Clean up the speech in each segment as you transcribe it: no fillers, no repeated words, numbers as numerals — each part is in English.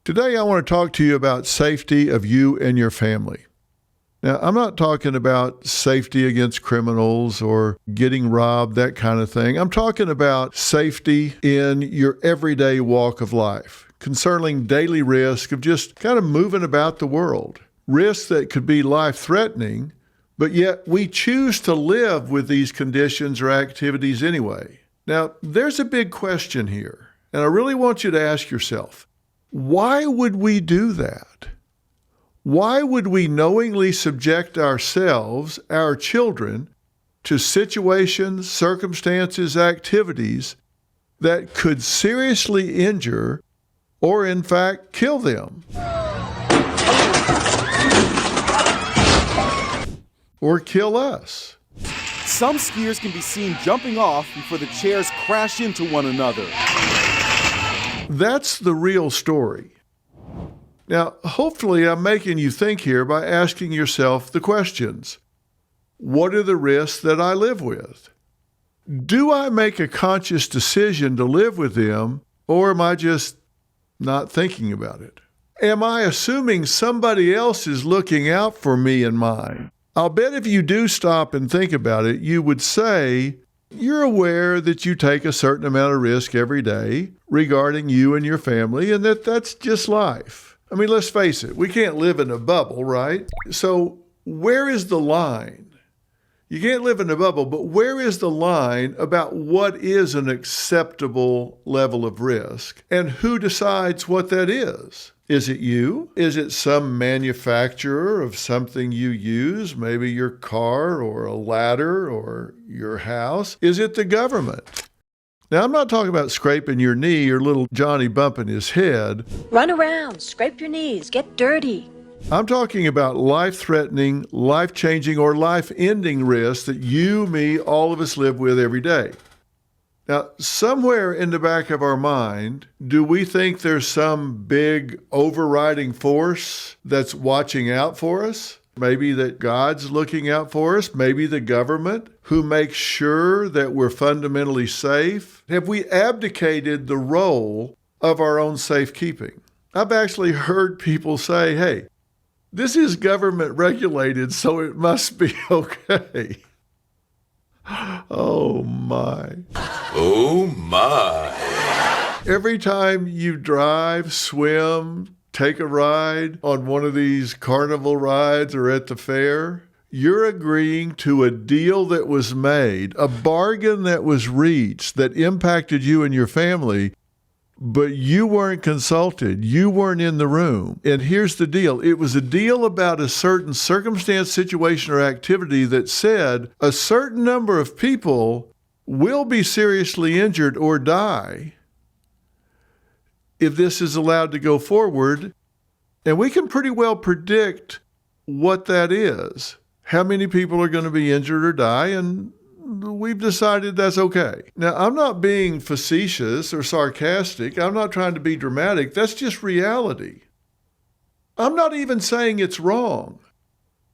Today I want to talk to you about safety of you and your family. Now, I'm not talking about safety against criminals or getting robbed, that kind of thing. I'm talking about safety in your everyday walk of life, concerning daily risk of just kind of moving about the world. Risks that could be life-threatening, but yet we choose to live with these conditions or activities anyway. Now, there's a big question here, and I really want you to ask yourself, why would we do that? Why would we knowingly subject ourselves, our children, to situations, circumstances, activities that could seriously injure or, in fact, kill them? Or kill us? Some skiers can be seen jumping off before the chairs crash into one another. That's the real story. Now, hopefully I'm making you think here by asking yourself the questions. What are the risks that I live with? Do I make a conscious decision to live with them, or am I just not thinking about it? Am I assuming somebody else is looking out for me and mine? I'll bet if you do stop and think about it, you would say you're aware that you take a certain amount of risk every day regarding you and your family, and that's just life. I mean, let's face it, we can't live in a bubble, right? So where is the line? You can't live in a bubble, but where is the line about what is an acceptable level of risk, and who decides what that is? Is it you? Is it some manufacturer of something you use, maybe your car or a ladder or your house? Is it the government? Now, I'm not talking about scraping your knee or little Johnny bumping his head. Run around, scrape your knees, get dirty. I'm talking about life-threatening, life-changing, or life-ending risks that you, me, all of us live with every day. Now, somewhere in the back of our mind, do we think there's some big overriding force that's watching out for us? Maybe that God's looking out for us, maybe the government, who makes sure that we're fundamentally safe. Have we abdicated the role of our own safekeeping? I've actually heard people say, hey, this is government regulated, so it must be okay. Oh my. Oh my. Every time you drive, swim, take a ride on one of these carnival rides or at the fair, you're agreeing to a deal that was made, a bargain that was reached that impacted you and your family, but you weren't consulted. You weren't in the room. And here's the deal. It was a deal about a certain circumstance, situation, or activity that said a certain number of people will be seriously injured or die if this is allowed to go forward. And we can pretty well predict what that is, how many people are going to be injured or die, and we've decided that's okay. Now, I'm not being facetious or sarcastic. I'm not trying to be dramatic. That's just reality. I'm not even saying it's wrong.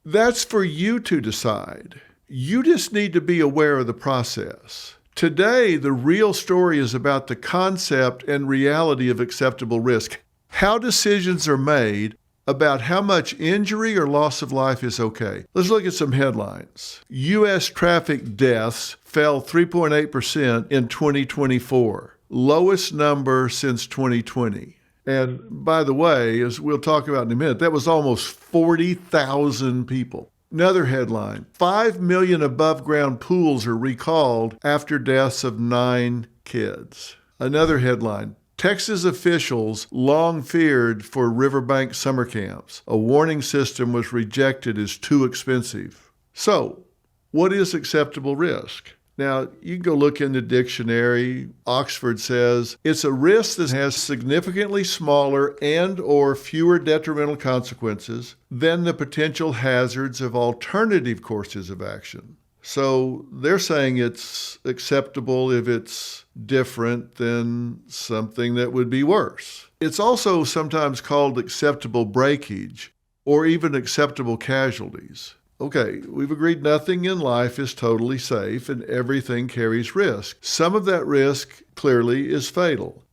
That's for you to decide. You just need to be aware of the process. Today, the real story is about the concept and reality of acceptable risk, how decisions are made about how much injury or loss of life is okay. Let's look at some headlines. U.S. traffic deaths fell 3.8% in 2024, lowest number since 2020. And by the way, as we'll talk about in a minute, that was almost 40,000 people. Another headline, 5 million above-ground pools are recalled after deaths of 9 kids. Another headline, Texas officials long feared for riverbank summer camps. A warning system was rejected as too expensive. So, what is acceptable risk? Now, you can go look in the dictionary. Oxford says it's a risk that has significantly smaller and or fewer detrimental consequences than the potential hazards of alternative courses of action. So they're saying it's acceptable if it's different than something that would be worse. It's also sometimes called acceptable breakage or even acceptable casualties. Okay, we've agreed nothing in life is totally safe and everything carries risk. Some of that risk clearly is fatal.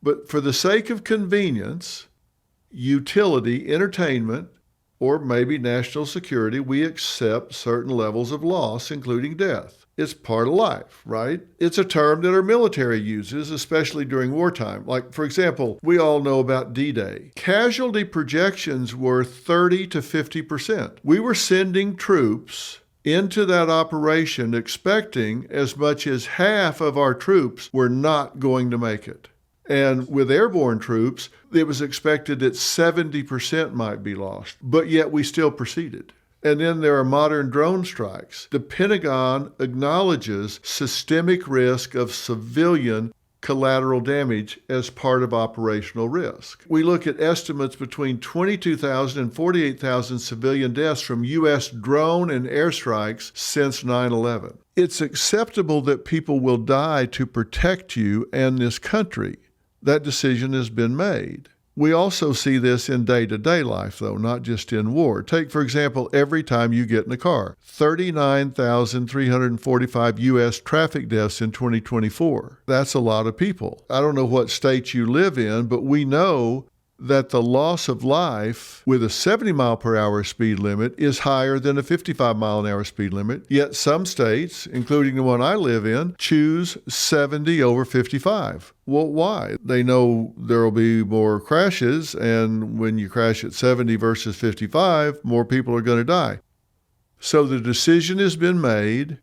But for the sake of convenience, utility, entertainment, or maybe national security, we accept certain levels of loss, including death. It's part of life, right? It's a term that our military uses, especially during wartime. Like, for example, we all know about D-Day. Casualty projections were 30 to 50%. We were sending troops into that operation expecting as much as half of our troops were not going to make it. And with airborne troops, it was expected that 70% might be lost, but yet we still proceeded. And then there are modern drone strikes. The Pentagon acknowledges systemic risk of civilian collateral damage as part of operational risk. We look at estimates between 22,000 and 48,000 civilian deaths from U.S. drone and airstrikes since 9/11. It's acceptable that people will die to protect you and this country. That decision has been made. We also see this in day-to-day life, though, not just in war. Take, for example, every time you get in a car. 39,345 U.S. traffic deaths in 2024. That's a lot of people. I don't know what state you live in, but we know that the loss of life with a 70-mile-per-hour speed limit is higher than a 55-mile-an-hour speed limit. Yet some states, including the one I live in, choose 70 over 55. Well, why? They know there will be more crashes, and when you crash at 70 versus 55, more people are going to die. So the decision has been made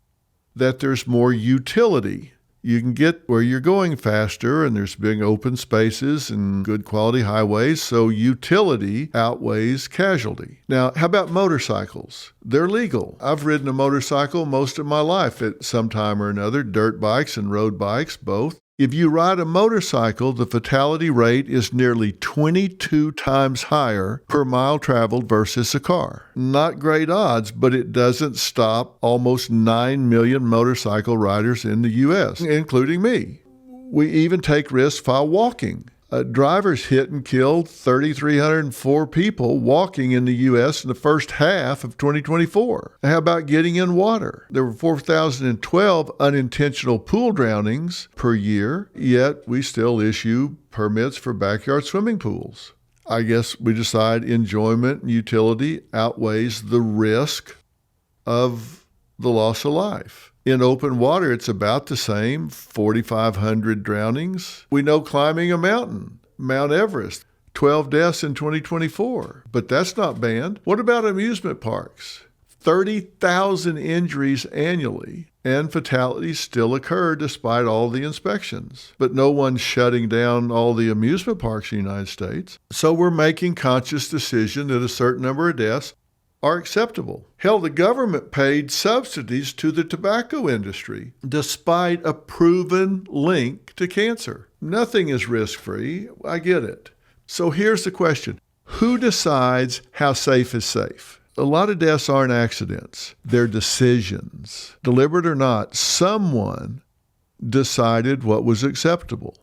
that there's more utility. You can get where you're going faster, and there's big open spaces and good quality highways, so utility outweighs casualty. Now, how about motorcycles? They're legal. I've ridden a motorcycle most of my life at some time or another, dirt bikes and road bikes, both. If you ride a motorcycle, the fatality rate is nearly 22 times higher per mile traveled versus a car. Not great odds, but it doesn't stop almost 9 million motorcycle riders in the U.S., including me. We even take risks while walking. Drivers hit and killed 3,304 people walking in the U.S. in the first half of 2024. How about getting in water? There were 4,012 unintentional pool drownings per year, yet we still issue permits for backyard swimming pools. I guess we decide enjoyment and utility outweighs the risk of the loss of life. In open water, it's about the same, 4,500 drownings. We know climbing a mountain, Mount Everest, 12 deaths in 2024, but that's not banned. What about amusement parks? 30,000 injuries annually, and fatalities still occur despite all the inspections. But no one's shutting down all the amusement parks in the United States. So we're making conscious decision that a certain number of deaths are acceptable. Hell, the government paid subsidies to the tobacco industry despite a proven link to cancer. Nothing is risk-free. I get it. So here's the question. Who decides how safe is safe? A lot of deaths aren't accidents. They're decisions. Deliberate or not, someone decided what was acceptable.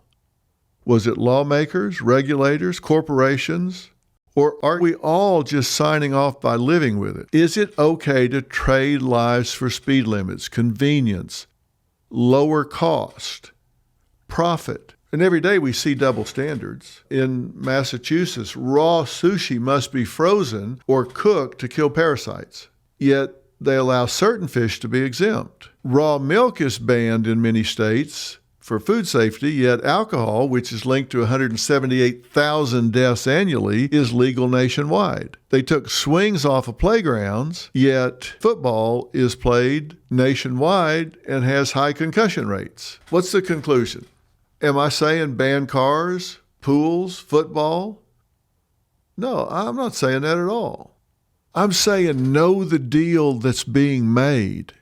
Was it lawmakers, regulators, corporations? Or are we all just signing off by living with it? Is it okay to trade lives for speed limits, convenience, lower cost, profit? And every day we see double standards. In Massachusetts, raw sushi must be frozen or cooked to kill parasites. Yet they allow certain fish to be exempt. Raw milk is banned in many states for food safety, yet alcohol, which is linked to 178,000 deaths annually, is legal nationwide. They took swings off of playgrounds, yet football is played nationwide and has high concussion rates. What's the conclusion? Am I saying ban cars, pools, football? No, I'm not saying that at all. I'm saying know the deal that's being made.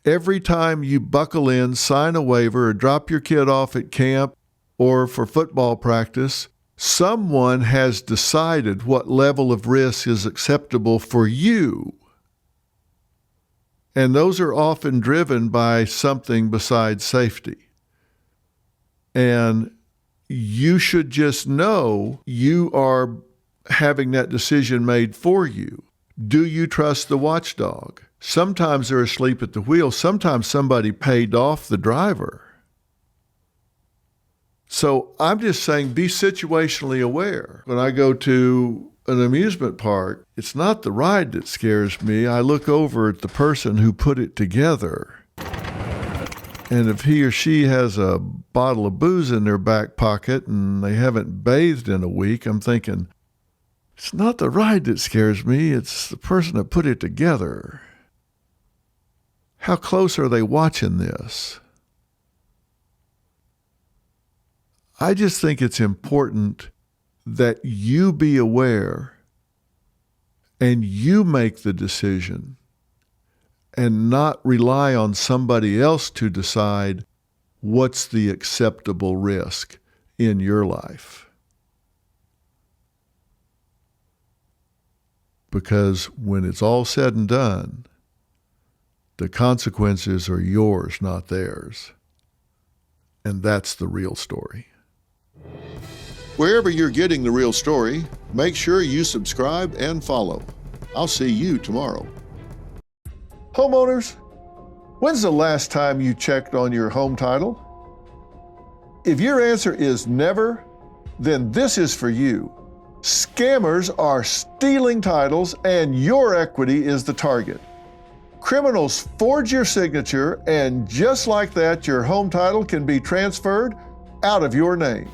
Every time you buckle in, sign a waiver, or drop your kid off at camp or for football practice, someone has decided what level of risk is acceptable for you. And those are often driven by something besides safety. And you should just know you are having that decision made for you. Do you trust the watchdog? Sometimes they're asleep at the wheel. Sometimes somebody paid off the driver. So I'm just saying be situationally aware. When I go to an amusement park, it's not the ride that scares me. I look over at the person who put it together. And if he or she has a bottle of booze in their back pocket and they haven't bathed in a week, I'm thinking, it's not the ride that scares me, it's the person that put it together. How close are they watching this? I just think it's important that you be aware and you make the decision and not rely on somebody else to decide what's the acceptable risk in your life. Because when it's all said and done, the consequences are yours, not theirs. And that's the real story. Wherever you're getting The Real Story, make sure you subscribe and follow. I'll see you tomorrow. Homeowners, when's the last time you checked on your home title? If your answer is never, then this is for you. Scammers are stealing titles and your equity is the target. Criminals forge your signature and just like that, your home title can be transferred out of your name.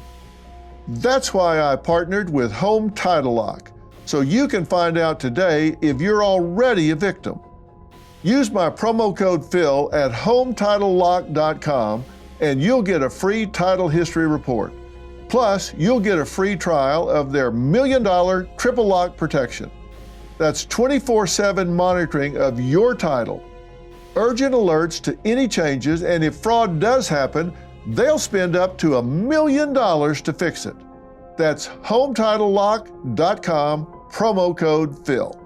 That's why I partnered with Home Title Lock, so you can find out today if you're already a victim. Use my promo code Phil at HometitleLock.com and you'll get a free title history report. Plus, you'll get a free trial of their $1 million triple lock protection. That's 24/7 monitoring of your title. Urgent alerts to any changes, and if fraud does happen, they'll spend up to $1 million to fix it. That's HometitleLock.com, promo code Phil.